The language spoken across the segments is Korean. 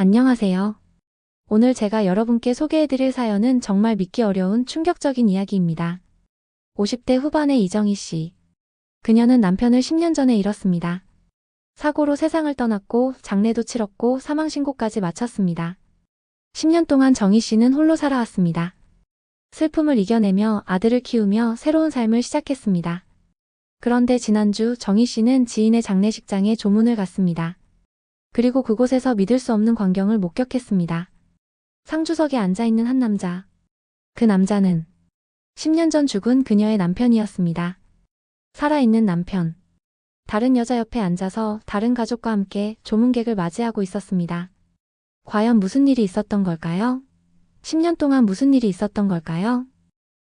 안녕하세요. 오늘 제가 여러분께 소개해드릴 사연은 정말 믿기 어려운 충격적인 이야기입니다. 50대 후반의 이정희 씨. 그녀는 남편을 10년 전에 잃었습니다. 사고로 세상을 떠났고 장례도 치렀고 사망신고까지 마쳤습니다. 10년 동안 정희 씨는 홀로 살아왔습니다. 슬픔을 이겨내며 아들을 키우며 새로운 삶을 시작했습니다. 그런데 지난주 정희 씨는 지인의 장례식장에 조문을 갔습니다. 그리고 그곳에서 믿을 수 없는 광경을 목격했습니다. 상주석에 앉아있는 한 남자. 그 남자는 10년 전 죽은 그녀의 남편이었습니다. 살아있는 남편. 다른 여자 옆에 앉아서 다른 가족과 함께 조문객을 맞이하고 있었습니다. 과연 무슨 일이 있었던 걸까요? 10년 동안 무슨 일이 있었던 걸까요?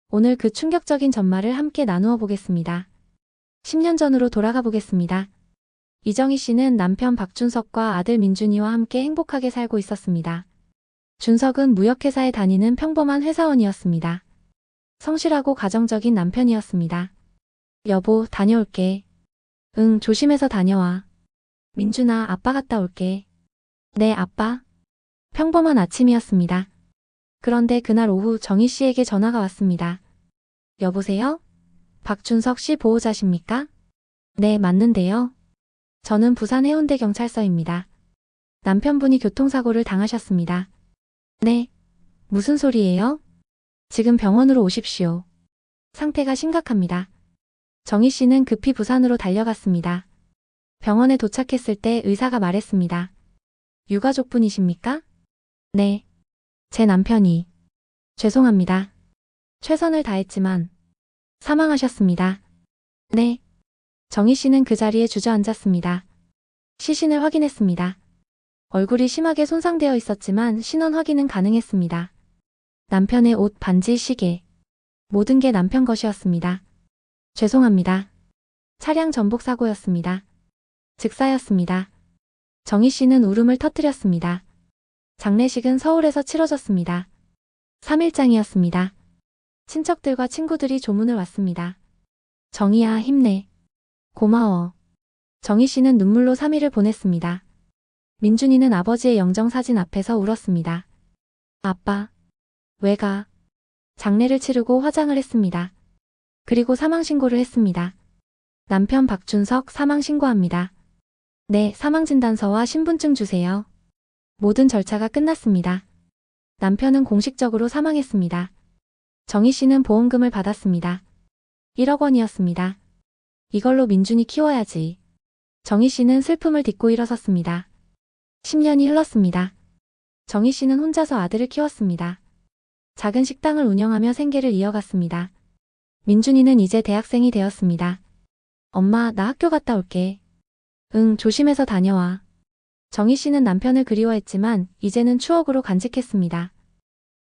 오늘 그 충격적인 전말을 함께 나누어 보겠습니다. 10년 전으로 돌아가 보겠습니다. 이정희 씨는 남편 박준석과 아들 민준이와 함께 행복하게 살고 있었습니다. 준석은 무역회사에 다니는 평범한 회사원이었습니다. 성실하고 가정적인 남편이었습니다. 여보, 다녀올게. 응, 조심해서 다녀와. 민준아, 아빠 갔다 올게. 네, 아빠. 평범한 아침이었습니다. 그런데 그날 오후 정희 씨에게 전화가 왔습니다. 여보세요? 박준석 씨 보호자십니까? 네, 맞는데요. 저는 부산 해운대 경찰서입니다. 남편분이 교통사고를 당하셨습니다. 네. 무슨 소리예요? 지금 병원으로 오십시오. 상태가 심각합니다. 정희 씨는 급히 부산으로 달려갔습니다. 병원에 도착했을 때 의사가 말했습니다. 유가족분이십니까? 네. 제 남편이. 죄송합니다. 최선을 다했지만 사망하셨습니다. 네. 정희 씨는 그 자리에 주저앉았습니다. 시신을 확인했습니다. 얼굴이 심하게 손상되어 있었지만 신원 확인은 가능했습니다. 남편의 옷, 반지, 시계. 모든 게 남편 것이었습니다. 죄송합니다. 차량 전복 사고였습니다. 즉사였습니다. 정희 씨는 울음을 터뜨렸습니다. 장례식은 서울에서 치러졌습니다. 3일장이었습니다. 친척들과 친구들이 조문을 왔습니다. 정희야, 힘내. 고마워. 정희 씨는 눈물로 3일을 보냈습니다. 민준이는 아버지의 영정사진 앞에서 울었습니다. 아빠. 왜 가? 장례를 치르고 화장을 했습니다. 그리고 사망신고를 했습니다. 남편 박준석 사망신고합니다. 네, 사망진단서와 신분증 주세요. 모든 절차가 끝났습니다. 남편은 공식적으로 사망했습니다. 정희 씨는 보험금을 받았습니다. 1억 원이었습니다. 이걸로 민준이 키워야지. 정희 씨는 슬픔을 딛고 일어섰습니다. 10년이 흘렀습니다. 정희 씨는 혼자서 아들을 키웠습니다. 작은 식당을 운영하며 생계를 이어갔습니다. 민준이는 이제 대학생이 되었습니다. 엄마, 나 학교 갔다 올게. 응, 조심해서 다녀와. 정희 씨는 남편을 그리워했지만 이제는 추억으로 간직했습니다.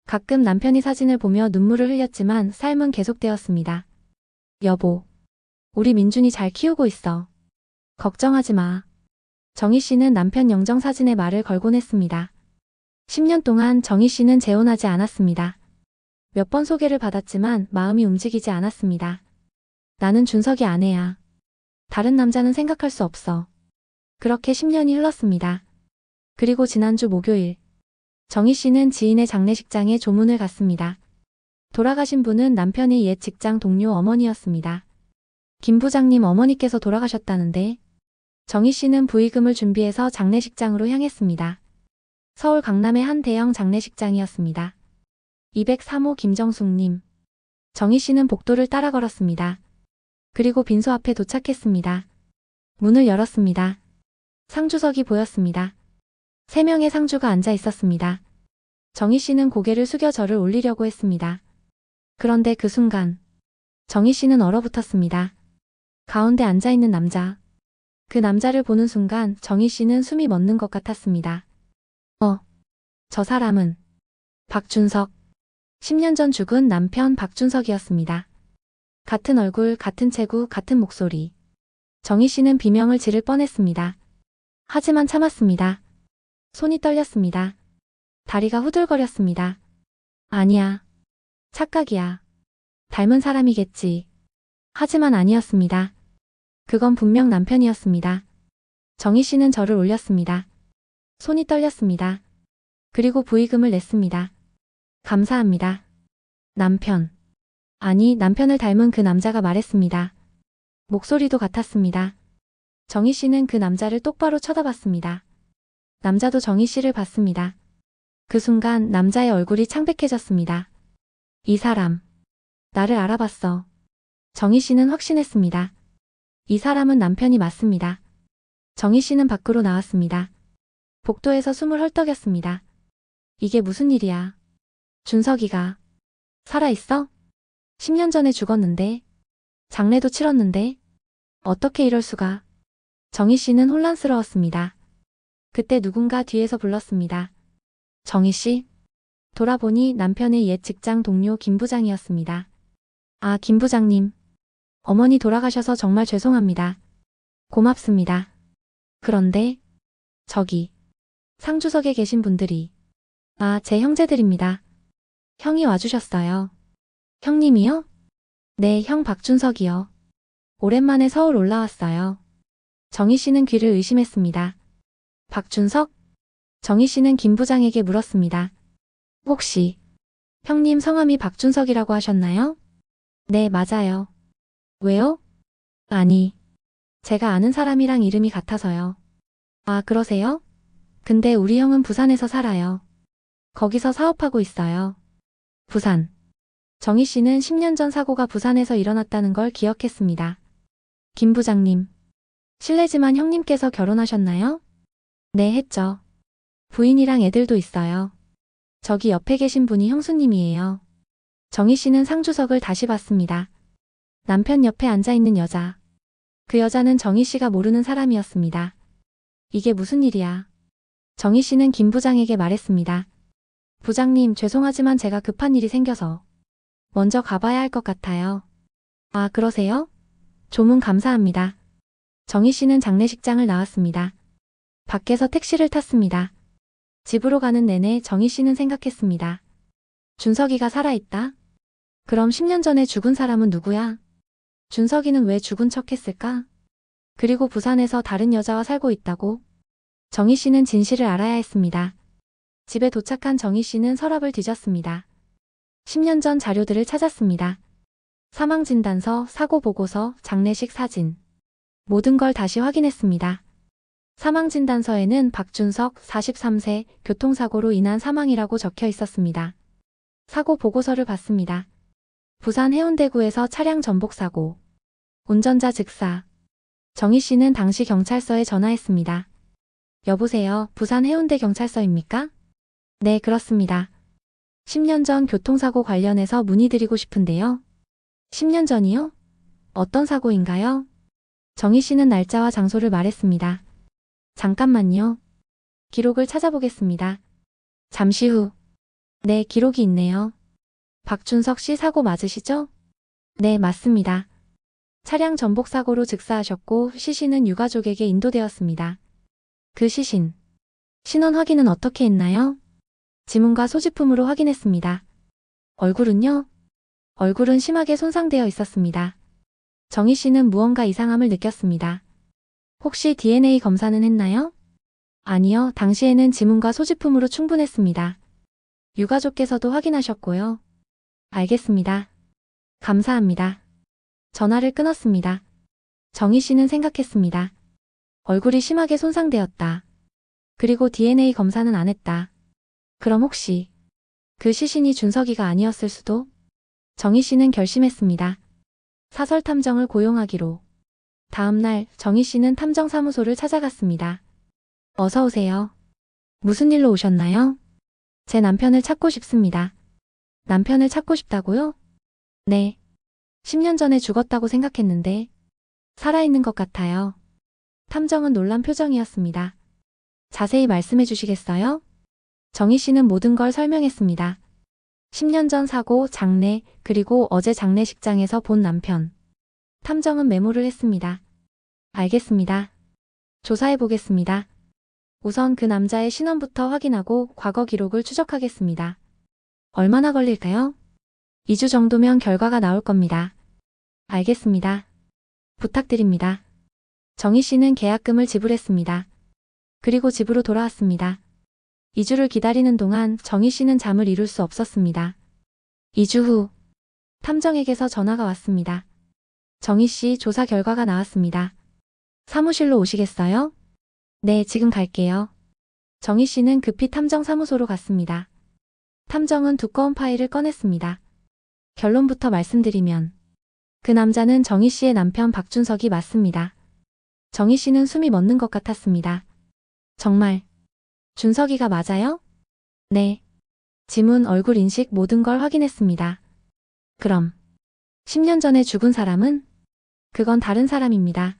가끔 남편이 사진을 보며 눈물을 흘렸지만 삶은 계속되었습니다. 여보. 우리 민준이 잘 키우고 있어. 걱정하지 마. 정희 씨는 남편 영정사진에 말을 걸곤 했습니다. 10년 동안 정희 씨는 재혼하지 않았습니다. 몇 번 소개를 받았지만 마음이 움직이지 않았습니다. 나는 준석이 아내야. 다른 남자는 생각할 수 없어. 그렇게 10년이 흘렀습니다. 그리고 지난주 목요일, 정희 씨는 지인의 장례식장에 조문을 갔습니다. 돌아가신 분은 남편의 옛 직장 동료 어머니였습니다. 김 부장님 어머니께서 돌아가셨다는데 정희 씨는 부의금을 준비해서 장례식장으로 향했습니다. 서울 강남의 한 대형 장례식장이었습니다. 203호 김정숙님. 정희 씨는 복도를 따라 걸었습니다. 그리고 빈소 앞에 도착했습니다. 문을 열었습니다. 상주석이 보였습니다. 3명의 상주가 앉아 있었습니다. 정희 씨는 고개를 숙여 절을 올리려고 했습니다. 그런데 그 순간 정희 씨는 얼어붙었습니다. 가운데 앉아있는 남자. 그 남자를 보는 순간 정희 씨는 숨이 멎는 것 같았습니다. 저 사람은 박준석. 10년 전 죽은 남편 박준석이었습니다. 같은 얼굴, 같은 체구, 같은 목소리. 정희 씨는 비명을 지를 뻔했습니다. 하지만 참았습니다. 손이 떨렸습니다. 다리가 후들거렸습니다. 아니야. 착각이야. 닮은 사람이겠지. 하지만 아니었습니다. 그건 분명 남편이었습니다. 정희 씨는 저를 올렸습니다. 손이 떨렸습니다. 그리고 부의금을 냈습니다. 감사합니다. 남편. 아니, 남편을 닮은 그 남자가 말했습니다. 목소리도 같았습니다. 정희 씨는 그 남자를 똑바로 쳐다봤습니다. 남자도 정희 씨를 봤습니다. 그 순간 남자의 얼굴이 창백해졌습니다. 이 사람. 나를 알아봤어. 정희 씨는 확신했습니다. 이 사람은 남편이 맞습니다. 정희 씨는 밖으로 나왔습니다. 복도에서 숨을 헐떡였습니다. 이게 무슨 일이야? 준석이가 살아있어? 10년 전에 죽었는데. 장례도 치렀는데. 어떻게 이럴 수가. 정희 씨는 혼란스러웠습니다. 그때 누군가 뒤에서 불렀습니다. 정희 씨. 돌아보니 남편의 옛 직장 동료 김 부장이었습니다. 아, 김 부장님. 어머니 돌아가셔서 정말 죄송합니다. 고맙습니다. 그런데 저기 상주석에 계신 분들이 아, 제 형제들입니다. 형이 와주셨어요. 형님이요? 네, 형 박준석이요. 오랜만에 서울 올라왔어요. 정희 씨는 귀를 의심했습니다. 박준석? 정희 씨는 김 부장에게 물었습니다. 혹시 형님 성함이 박준석이라고 하셨나요? 네, 맞아요. 왜요? 아니, 제가 아는 사람이랑 이름이 같아서요. 아, 그러세요? 근데 우리 형은 부산에서 살아요. 거기서 사업하고 있어요. 부산. 정희 씨는 10년 전 사고가 부산에서 일어났다는 걸 기억했습니다. 김 부장님. 실례지만 형님께서 결혼하셨나요? 네, 했죠. 부인이랑 애들도 있어요. 저기 옆에 계신 분이 형수님이에요. 정희 씨는 상주석을 다시 봤습니다. 남편 옆에 앉아있는 여자. 그 여자는 정희 씨가 모르는 사람이었습니다. 이게 무슨 일이야? 정희 씨는 김 부장에게 말했습니다. 부장님, 죄송하지만 제가 급한 일이 생겨서 먼저 가봐야 할 것 같아요. 아, 그러세요? 조문 감사합니다. 정희 씨는 장례식장을 나왔습니다. 밖에서 택시를 탔습니다. 집으로 가는 내내 정희 씨는 생각했습니다. 준석이가 살아있다? 그럼 10년 전에 죽은 사람은 누구야? 준석이는 왜 죽은 척 했을까? 그리고 부산에서 다른 여자와 살고 있다고? 정희 씨는 진실을 알아야 했습니다. 집에 도착한 정희 씨는 서랍을 뒤졌습니다. 10년 전 자료들을 찾았습니다. 사망진단서, 사고보고서, 장례식 사진. 모든 걸 다시 확인했습니다. 사망진단서에는 박준석 43세 교통사고로 인한 사망이라고 적혀 있었습니다. 사고보고서를 봤습니다. 부산 해운대구에서 차량 전복사고. 운전자 즉사. 정희 씨는 당시 경찰서에 전화했습니다. 여보세요, 부산 해운대 경찰서입니까? 네, 그렇습니다. 10년 전 교통사고 관련해서 문의드리고 싶은데요. 10년 전이요? 어떤 사고인가요? 정희 씨는 날짜와 장소를 말했습니다. 잠깐만요. 기록을 찾아보겠습니다. 잠시 후. 네, 기록이 있네요. 박준석 씨 사고 맞으시죠? 네, 맞습니다. 차량 전복 사고로 즉사하셨고 시신은 유가족에게 인도되었습니다. 그 시신. 신원 확인은 어떻게 했나요? 지문과 소지품으로 확인했습니다. 얼굴은요? 얼굴은 심하게 손상되어 있었습니다. 정희 씨는 무언가 이상함을 느꼈습니다. 혹시 DNA 검사는 했나요? 아니요, 당시에는 지문과 소지품으로 충분했습니다. 유가족께서도 확인하셨고요. 알겠습니다. 감사합니다. 전화를 끊었습니다. 정희 씨는 생각했습니다. 얼굴이 심하게 손상되었다. 그리고 DNA 검사는 안 했다. 그럼 혹시 그 시신이 준석이가 아니었을 수도? 정희 씨는 결심했습니다. 사설 탐정을 고용하기로. 다음 날 정희 씨는 탐정사무소를 찾아갔습니다. 어서 오세요. 무슨 일로 오셨나요? 제 남편을 찾고 싶습니다. 남편을 찾고 싶다고요? 네. 10년 전에 죽었다고 생각했는데 살아있는 것 같아요. 탐정은 놀란 표정이었습니다. 자세히 말씀해 주시겠어요? 정희 씨는 모든 걸 설명했습니다. 10년 전 사고, 장례, 그리고 어제 장례식장에서 본 남편. 탐정은 메모를 했습니다. 알겠습니다. 조사해 보겠습니다. 우선 그 남자의 신원부터 확인하고 과거 기록을 추적하겠습니다. 얼마나 걸릴까요? 2주 정도면 결과가 나올 겁니다. 알겠습니다. 부탁드립니다. 정희 씨는 계약금을 지불했습니다. 그리고 집으로 돌아왔습니다. 2주를 기다리는 동안 정희 씨는 잠을 이룰 수 없었습니다. 2주 후, 탐정에게서 전화가 왔습니다. 정희 씨 조사 결과가 나왔습니다. 사무실로 오시겠어요? 네, 지금 갈게요. 정희 씨는 급히 탐정 사무소로 갔습니다. 탐정은 두꺼운 파일을 꺼냈습니다. 결론부터 말씀드리면 그 남자는 정희 씨의 남편 박준석이 맞습니다. 정희 씨는 숨이 멎는 것 같았습니다. 정말 준석이가 맞아요? 네. 지문, 얼굴 인식 모든 걸 확인했습니다. 그럼 10년 전에 죽은 사람은? 그건 다른 사람입니다.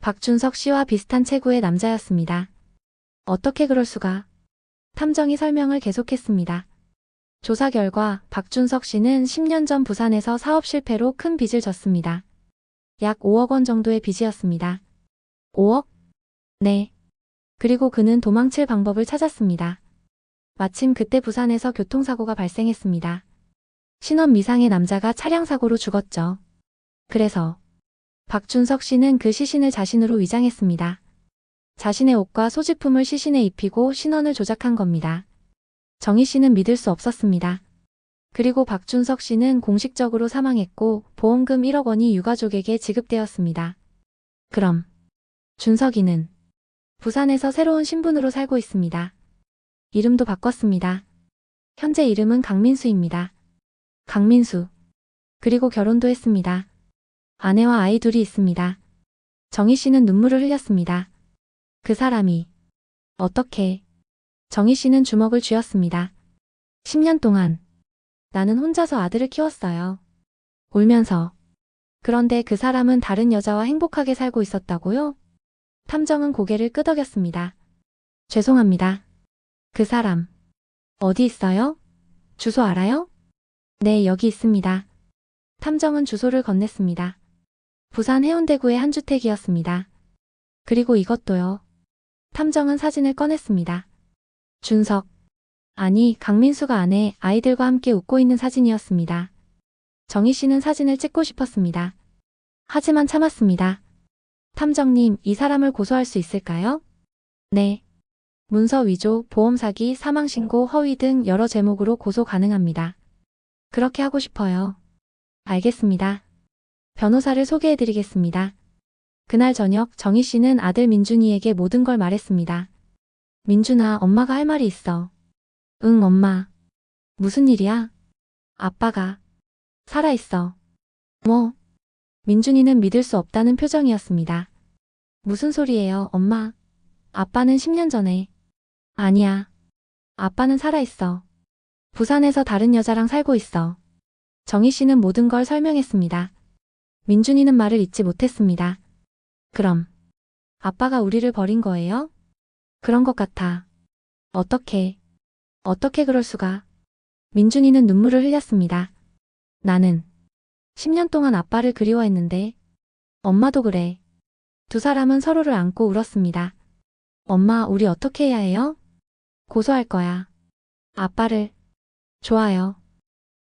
박준석 씨와 비슷한 체구의 남자였습니다. 어떻게 그럴 수가? 탐정이 설명을 계속했습니다. 조사 결과 박준석 씨는 10년 전 부산에서 사업 실패로 큰 빚을 졌습니다. 약 5억 원 정도의 빚이었습니다. 5억? 네. 그리고 그는 도망칠 방법을 찾았습니다. 마침 그때 부산에서 교통사고가 발생했습니다. 신원 미상의 남자가 차량 사고로 죽었죠. 그래서 박준석 씨는 그 시신을 자신으로 위장했습니다. 자신의 옷과 소지품을 시신에 입히고 신원을 조작한 겁니다. 정희 씨는 믿을 수 없었습니다. 그리고 박준석 씨는 공식적으로 사망했고 보험금 1억 원이 유가족에게 지급되었습니다. 그럼 준석이는 부산에서 새로운 신분으로 살고 있습니다. 이름도 바꿨습니다. 현재 이름은 강민수입니다. 강민수. 그리고 결혼도 했습니다. 아내와 아이 둘이 있습니다. 정희 씨는 눈물을 흘렸습니다. 그 사람이 어떻게? 정희 씨는 주먹을 쥐었습니다. 10년 동안 나는 혼자서 아들을 키웠어요. 울면서. 그런데 그 사람은 다른 여자와 행복하게 살고 있었다고요? 탐정은 고개를 끄덕였습니다. 죄송합니다. 그 사람 어디 있어요? 주소 알아요? 네, 여기 있습니다. 탐정은 주소를 건넸습니다. 부산 해운대구의 한 주택이었습니다. 그리고 이것도요. 탐정은 사진을 꺼냈습니다. 준석. 아니, 강민수가 아내, 아이들과 함께 웃고 있는 사진이었습니다. 정희 씨는 사진을 찍고 싶었습니다. 하지만 참았습니다. 탐정님, 이 사람을 고소할 수 있을까요? 네. 문서 위조, 보험 사기, 사망 신고, 허위 등 여러 제목으로 고소 가능합니다. 그렇게 하고 싶어요. 알겠습니다. 변호사를 소개해드리겠습니다. 그날 저녁 정희 씨는 아들 민준이에게 모든 걸 말했습니다. 민준아, 엄마가 할 말이 있어. 응, 엄마. 무슨 일이야? 아빠가 살아있어. 뭐? 민준이는 믿을 수 없다는 표정이었습니다. 무슨 소리예요, 엄마? 아빠는 10년 전에. 아니야. 아빠는 살아있어. 부산에서 다른 여자랑 살고 있어. 정희 씨는 모든 걸 설명했습니다. 민준이는 말을 잇지 못했습니다. 그럼 아빠가 우리를 버린 거예요? 그런 것 같아. 어떻게 그럴 수가? 민준이는 눈물을 흘렸습니다. 나는 10년 동안 아빠를 그리워했는데 엄마도 그래. 두 사람은 서로를 안고 울었습니다. 엄마, 우리 어떻게 해야 해요? 고소할 거야. 아빠를. 좋아요.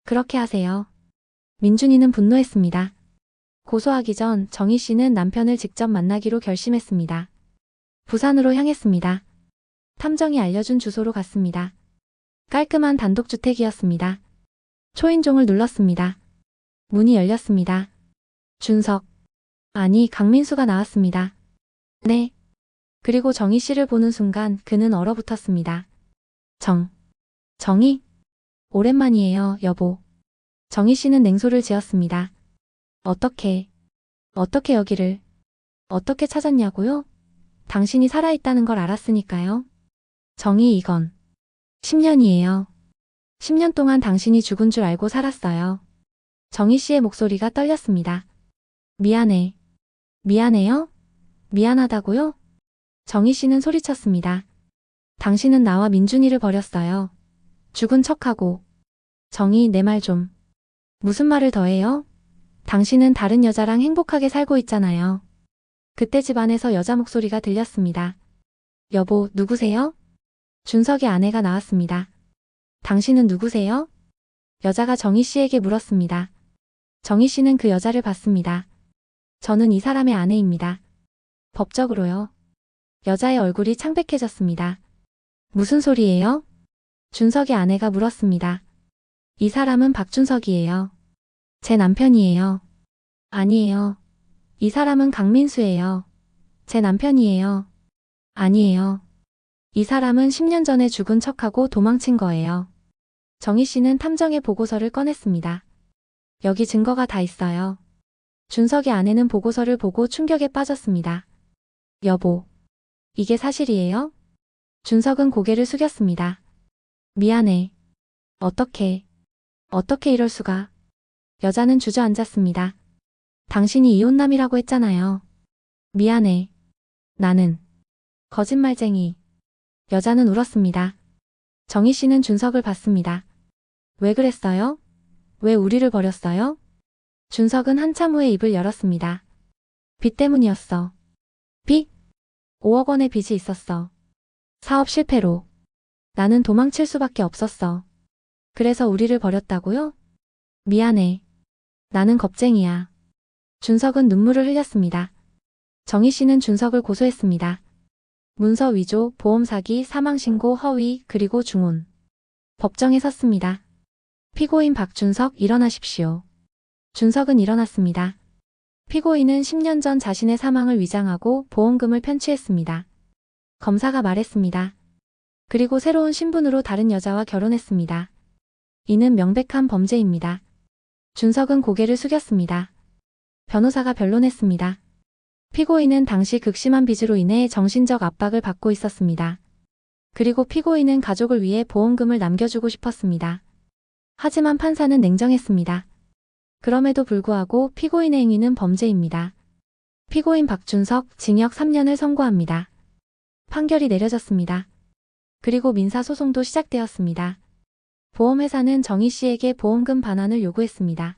그렇게 하세요. 민준이는 분노했습니다. 고소하기 전 정희 씨는 남편을 직접 만나기로 결심했습니다. 부산으로 향했습니다. 탐정이 알려준 주소로 갔습니다. 깔끔한 단독주택이었습니다. 초인종을 눌렀습니다. 문이 열렸습니다. 준석. 아니, 강민수가 나왔습니다. 네. 그리고 정희 씨를 보는 순간 그는 얼어붙었습니다. 정희? 오랜만이에요, 여보. 정희 씨는 냉소를 지었습니다. 어떻게 여기를, 어떻게 찾았냐고요? 당신이 살아있다는 걸 알았으니까요. 정희, 이건 10년이에요. 10년 동안 당신이 죽은 줄 알고 살았어요. 정희 씨의 목소리가 떨렸습니다. 미안해. 미안해요? 미안하다고요? 정희 씨는 소리쳤습니다. 당신은 나와 민준이를 버렸어요. 죽은 척하고. 정희, 내 말 좀. 무슨 말을 더해요? 당신은 다른 여자랑 행복하게 살고 있잖아요. 그때 집안에서 여자 목소리가 들렸습니다. 여보, 누구세요? 준석의 아내가 나왔습니다. 당신은 누구세요? 여자가 정희 씨에게 물었습니다. 정희 씨는 그 여자를 봤습니다. 저는 이 사람의 아내입니다. 법적으로요. 여자의 얼굴이 창백해졌습니다. 무슨 소리예요? 준석의 아내가 물었습니다. 이 사람은 박준석이에요. 제 남편이에요. 아니에요. 이 사람은 강민수예요. 제 남편이에요. 아니에요. 이 사람은 10년 전에 죽은 척하고 도망친 거예요. 정희 씨는 탐정의 보고서를 꺼냈습니다. 여기 증거가 다 있어요. 준석의 아내는 보고서를 보고 충격에 빠졌습니다. 여보, 이게 사실이에요? 준석은 고개를 숙였습니다. 미안해. 어떻게 이럴 수가. 여자는 주저앉았습니다. 당신이 이혼남이라고 했잖아요. 미안해. 나는 거짓말쟁이. 여자는 울었습니다. 정희 씨는 준석을 봤습니다. 왜 그랬어요? 왜 우리를 버렸어요? 준석은 한참 후에 입을 열었습니다. 빚 때문이었어. 빚? 5억 원의 빚이 있었어. 사업 실패로. 나는 도망칠 수밖에 없었어. 그래서 우리를 버렸다고요? 미안해. 나는 겁쟁이야. 준석은 눈물을 흘렸습니다. 정희 씨는 준석을 고소했습니다. 문서 위조, 보험 사기, 사망신고, 허위, 그리고 중혼. 법정에 섰습니다. 피고인 박준석, 일어나십시오. 준석은 일어났습니다. 피고인은 10년 전 자신의 사망을 위장하고 보험금을 편취했습니다. 검사가 말했습니다. 그리고 새로운 신분으로 다른 여자와 결혼했습니다. 이는 명백한 범죄입니다. 준석은 고개를 숙였습니다. 변호사가 변론했습니다. 피고인은 당시 극심한 빚으로 인해 정신적 압박을 받고 있었습니다. 그리고 피고인은 가족을 위해 보험금을 남겨주고 싶었습니다. 하지만 판사는 냉정했습니다. 그럼에도 불구하고 피고인의 행위는 범죄입니다. 피고인 박준석 징역 3년을 선고합니다. 판결이 내려졌습니다. 그리고 민사소송도 시작되었습니다. 보험회사는 정희 씨에게 보험금 반환을 요구했습니다.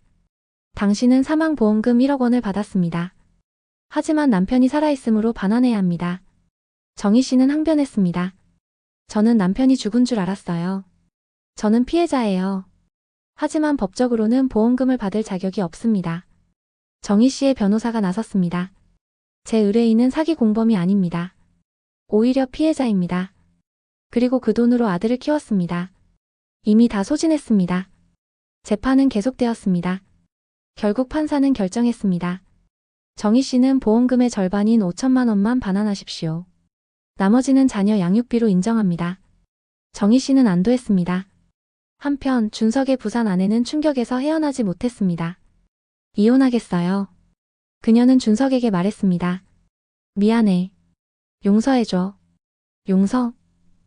당신은 사망보험금 1억 원을 받았습니다. 하지만 남편이 살아있으므로 반환해야 합니다. 정희 씨는 항변했습니다. 저는 남편이 죽은 줄 알았어요. 저는 피해자예요. 하지만 법적으로는 보험금을 받을 자격이 없습니다. 정희 씨의 변호사가 나섰습니다. 제 의뢰인은 사기 공범이 아닙니다. 오히려 피해자입니다. 그리고 그 돈으로 아들을 키웠습니다. 이미 다 소진했습니다. 재판은 계속되었습니다. 결국 판사는 결정했습니다. 정희 씨는 보험금의 절반인 5천만 원만 반환하십시오. 나머지는 자녀 양육비로 인정합니다. 정희 씨는 안도했습니다. 한편 준석의 부산 아내는 충격에서 헤어나지 못했습니다. 이혼하겠어요. 그녀는 준석에게 말했습니다. 미안해. 용서해줘. 용서?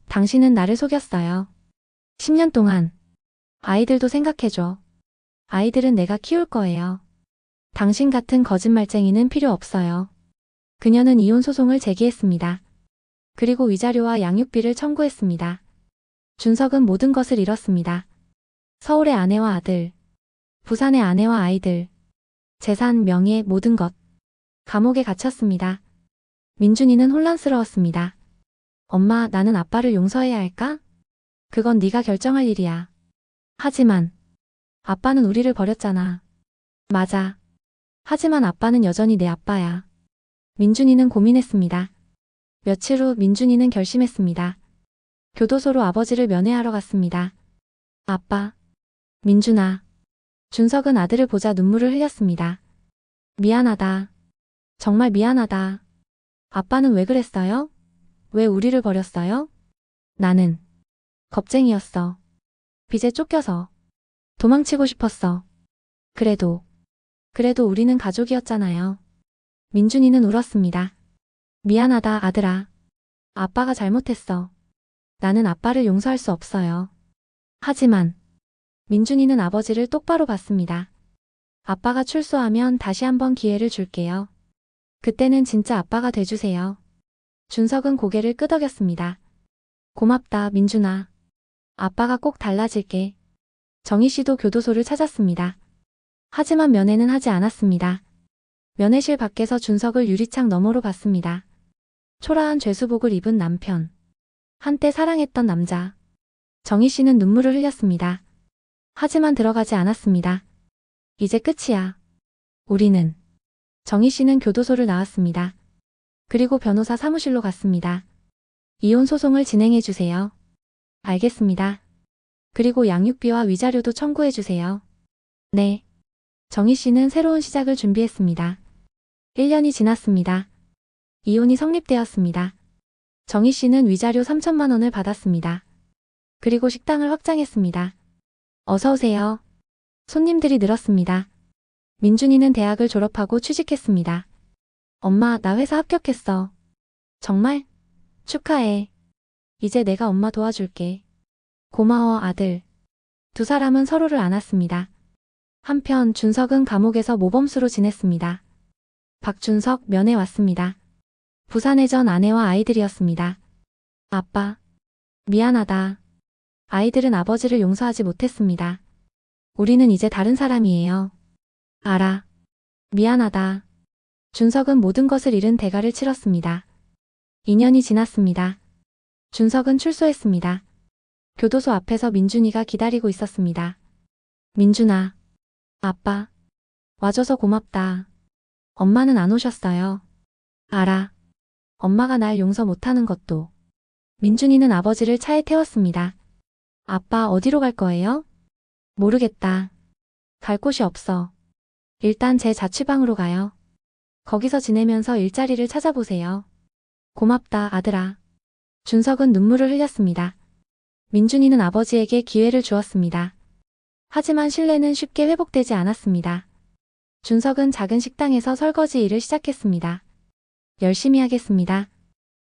당신은 나를 속였어요. 10년 동안. 아이들도 생각해줘. 아이들은 내가 키울 거예요. 당신 같은 거짓말쟁이는 필요 없어요. 그녀는 이혼 소송을 제기했습니다. 그리고 위자료와 양육비를 청구했습니다. 준석은 모든 것을 잃었습니다. 서울의 아내와 아들, 부산의 아내와 아이들, 재산, 명예, 모든 것. 감옥에 갇혔습니다. 민준이는 혼란스러웠습니다. 엄마, 나는 아빠를 용서해야 할까? 그건 네가 결정할 일이야. 하지만 아빠는 우리를 버렸잖아. 맞아. 하지만 아빠는 여전히 내 아빠야. 민준이는 고민했습니다. 며칠 후 민준이는 결심했습니다. 교도소로 아버지를 면회하러 갔습니다. 아빠. 민준아. 준석은 아들을 보자 눈물을 흘렸습니다. 미안하다. 정말 미안하다. 아빠는 왜 그랬어요? 왜 우리를 버렸어요? 나는 겁쟁이였어. 빚에 쫓겨서. 도망치고 싶었어. 그래도 우리는 가족이었잖아요. 민준이는 울었습니다. 미안하다, 아들아. 아빠가 잘못했어. 나는 아빠를 용서할 수 없어요. 하지만 민준이는 아버지를 똑바로 봤습니다. 아빠가 출소하면 다시 한번 기회를 줄게요. 그때는 진짜 아빠가 돼주세요. 준석은 고개를 끄덕였습니다. 고맙다, 민준아. 아빠가 꼭 달라질게. 정희 씨도 교도소를 찾았습니다. 하지만 면회는 하지 않았습니다. 면회실 밖에서 준석을 유리창 너머로 봤습니다. 초라한 죄수복을 입은 남편. 한때 사랑했던 남자. 정희 씨는 눈물을 흘렸습니다. 하지만 들어가지 않았습니다. 이제 끝이야. 우리는. 정희 씨는 교도소를 나왔습니다. 그리고 변호사 사무실로 갔습니다. 이혼 소송을 진행해 주세요. 알겠습니다. 그리고 양육비와 위자료도 청구해 주세요. 네. 정희 씨는 새로운 시작을 준비했습니다. 1년이 지났습니다. 이혼이 성립되었습니다. 정희 씨는 위자료 3천만 원을 받았습니다. 그리고 식당을 확장했습니다. 어서 오세요. 손님들이 늘었습니다. 민준이는 대학을 졸업하고 취직했습니다. 엄마, 나 회사 합격했어. 정말? 축하해. 이제 내가 엄마 도와줄게. 고마워, 아들. 두 사람은 서로를 안았습니다. 한편 준석은 감옥에서 모범수로 지냈습니다. 박준석 면회 왔습니다. 부산에 전 아내와 아이들이었습니다. 아빠, 미안하다. 아이들은 아버지를 용서하지 못했습니다. 우리는 이제 다른 사람이에요. 알아. 미안하다. 준석은 모든 것을 잃은 대가를 치렀습니다. 2년이 지났습니다. 준석은 출소했습니다. 교도소 앞에서 민준이가 기다리고 있었습니다. 민준아. 아빠. 와줘서 고맙다. 엄마는 안 오셨어요. 알아. 엄마가 날 용서 못하는 것도. 민준이는 아버지를 차에 태웠습니다. 아빠, 어디로 갈 거예요? 모르겠다. 갈 곳이 없어. 일단 제 자취방으로 가요. 거기서 지내면서 일자리를 찾아보세요. 고맙다, 아들아. 준석은 눈물을 흘렸습니다. 민준이는 아버지에게 기회를 주었습니다. 하지만 신뢰는 쉽게 회복되지 않았습니다. 준석은 작은 식당에서 설거지 일을 시작했습니다. 열심히 하겠습니다.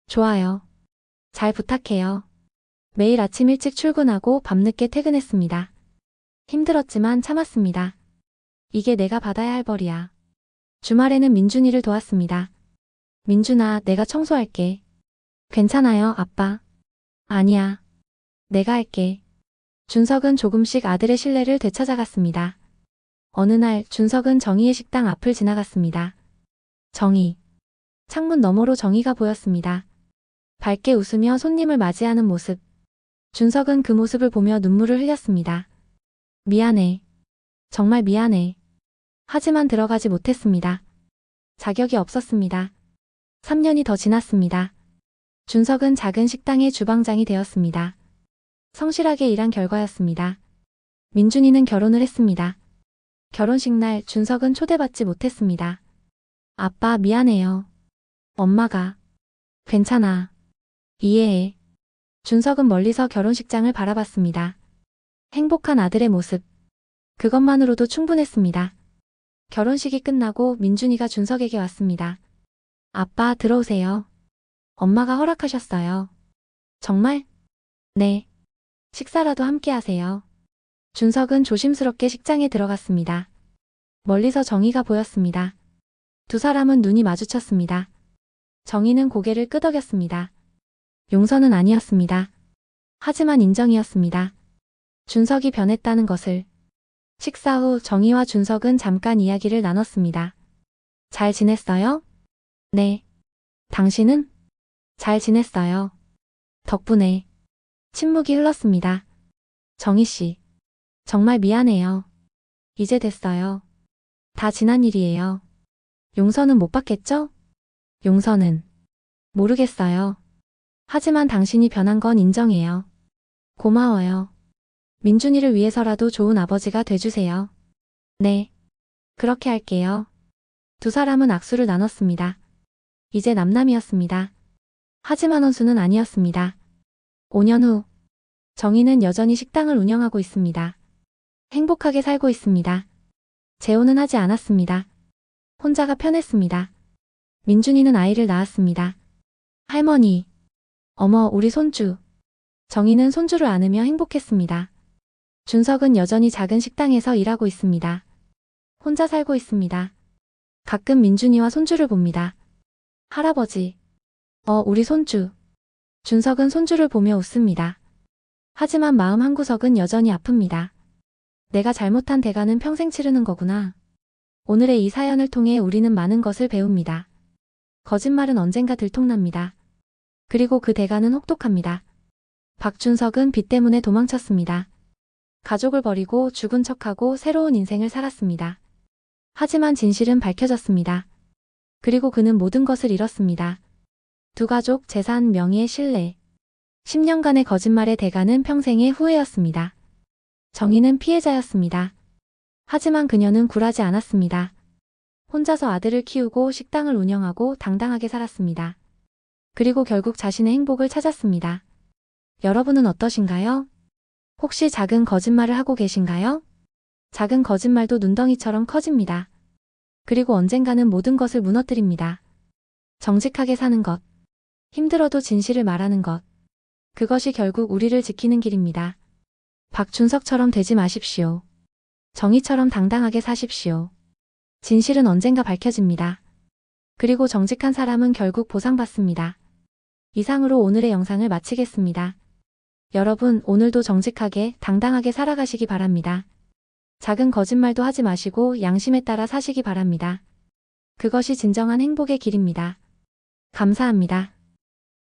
좋아요. 잘 부탁해요. 매일 아침 일찍 출근하고 밤늦게 퇴근했습니다. 힘들었지만 참았습니다. 이게 내가 받아야 할 벌이야. 주말에는 민준이를 도왔습니다. 민준아, 내가 청소할게. 괜찮아요, 아빠. 아니야. 내가 할게. 준석은 조금씩 아들의 신뢰를 되찾아갔습니다. 어느 날 준석은 정희의 식당 앞을 지나갔습니다. 정희. 창문 너머로 정희가 보였습니다. 밝게 웃으며 손님을 맞이하는 모습. 준석은 그 모습을 보며 눈물을 흘렸습니다. 미안해. 정말 미안해. 하지만 들어가지 못했습니다. 자격이 없었습니다. 3년이 더 지났습니다. 준석은 작은 식당의 주방장이 되었습니다. 성실하게 일한 결과였습니다. 민준이는 결혼을 했습니다. 결혼식 날 준석은 초대받지 못했습니다. 아빠, 미안해요. 엄마가. 괜찮아. 이해해. 준석은 멀리서 결혼식장을 바라봤습니다. 행복한 아들의 모습. 그것만으로도 충분했습니다. 결혼식이 끝나고 민준이가 준석에게 왔습니다. 아빠, 들어오세요. 엄마가 허락하셨어요. 정말? 네. 식사라도 함께 하세요. 준석은 조심스럽게 식장에 들어갔습니다. 멀리서 정희가 보였습니다. 두 사람은 눈이 마주쳤습니다. 정희는 고개를 끄덕였습니다. 용서는 아니었습니다. 하지만 인정이었습니다. 준석이 변했다는 것을. 식사 후 정희와 준석은 잠깐 이야기를 나눴습니다. 잘 지냈어요? 네. 당신은? 잘 지냈어요. 덕분에. 침묵이 흘렀습니다. 정희 씨. 정말 미안해요. 이제 됐어요. 다 지난 일이에요. 용서는 못 받겠죠? 용서는. 모르겠어요. 하지만 당신이 변한 건 인정해요. 고마워요. 민준이를 위해서라도 좋은 아버지가 돼주세요. 네. 그렇게 할게요. 두 사람은 악수를 나눴습니다. 이제 남남이었습니다. 하지만 원수는 아니었습니다. 5년 후. 정희는 여전히 식당을 운영하고 있습니다. 행복하게 살고 있습니다. 재혼은 하지 않았습니다. 혼자가 편했습니다. 민준이는 아이를 낳았습니다. 할머니. 어머, 우리 손주. 정희는 손주를 안으며 행복했습니다. 준석은 여전히 작은 식당에서 일하고 있습니다. 혼자 살고 있습니다. 가끔 민준이와 손주를 봅니다. 할아버지. 우리 손주. 준석은 손주를 보며 웃습니다. 하지만 마음 한구석은 여전히 아픕니다. 내가 잘못한 대가는 평생 치르는 거구나. 오늘의 이 사연을 통해 우리는 많은 것을 배웁니다. 거짓말은 언젠가 들통납니다. 그리고 그 대가는 혹독합니다. 박준석은 빚 때문에 도망쳤습니다. 가족을 버리고 죽은 척하고 새로운 인생을 살았습니다. 하지만 진실은 밝혀졌습니다. 그리고 그는 모든 것을 잃었습니다. 두 가족, 재산, 명예, 신뢰. 10년간의 거짓말의 대가는 평생의 후회였습니다. 정희는 피해자였습니다. 하지만 그녀는 굴하지 않았습니다. 혼자서 아들을 키우고 식당을 운영하고 당당하게 살았습니다. 그리고 결국 자신의 행복을 찾았습니다. 여러분은 어떠신가요? 혹시 작은 거짓말을 하고 계신가요? 작은 거짓말도 눈덩이처럼 커집니다. 그리고 언젠가는 모든 것을 무너뜨립니다. 정직하게 사는 것, 힘들어도 진실을 말하는 것, 그것이 결국 우리를 지키는 길입니다. 박준석처럼 되지 마십시오. 정의처럼 당당하게 사십시오. 진실은 언젠가 밝혀집니다. 그리고 정직한 사람은 결국 보상받습니다. 이상으로 오늘의 영상을 마치겠습니다. 여러분, 오늘도 정직하게, 당당하게 살아가시기 바랍니다. 작은 거짓말도 하지 마시고 양심에 따라 사시기 바랍니다. 그것이 진정한 행복의 길입니다. 감사합니다.